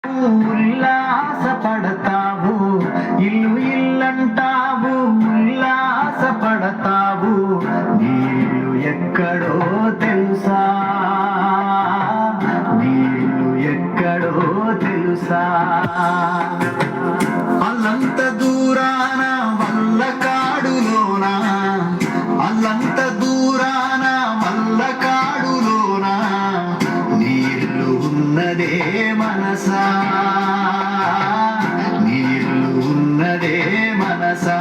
ఉల్లాస పడతావు, ఇల్లు ఇల్లంటావు, ఉల్లాస పడతావు, నీళ్ళు ఎక్కడో తెలుసా, నీళ్ళు ఎక్కడో తెలుసా. అల్లంత దూరాన వల్ల కాడులోన, అల్లంత దూరాన వల్ల కాడులోన నీళ్ళు ఉన్నదే మనసా, నీళ్ళు ఉన్నదే మనసా.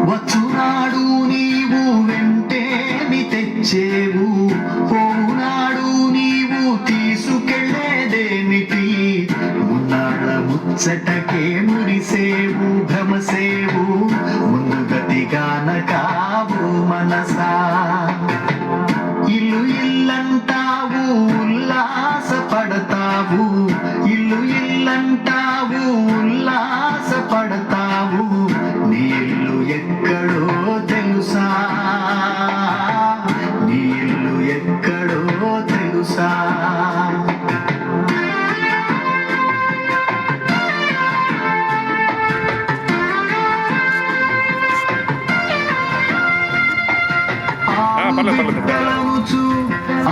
వచ్చునాడు నీవు వెంటేమి తెచ్చేవు, పోనాడు నీవు తీసుకెళ్ళేదేమిటి, ఉన్నాళ్ళ ముచ్చటకే మురిసేవు భ్రమసేవు, ముందు గతిగాన కావు మనసా. ఇల్లు ఇల్లంటావు ఉల్లాస పడతావు, ఇల్లు ఇల్లంటావు ఉల్లాస పడతావు, నీళ్ళు ఎక్కడో తెలుసా, నీళ్ళు ఎక్కడో తెలుసా. బిడ్డలనుచు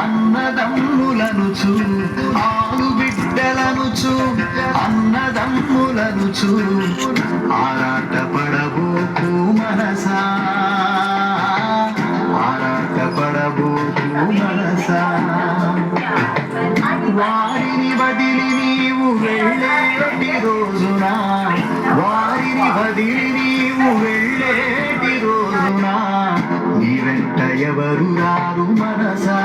అన్నదమ్ములనుచు, ఆడు బిడ్డలనుచు అన్నదమ్ములనుచు, ఆరాట పడబోకు మనసా, ఆరాట పడబోకు మనసా. వారిని వదిలి నీవు వెళ్ళేటి రోజున, వారిని వదిలి నీవు వెళ్ళేటి రోజున నీ వెంట ఎవరు రారు మనసా.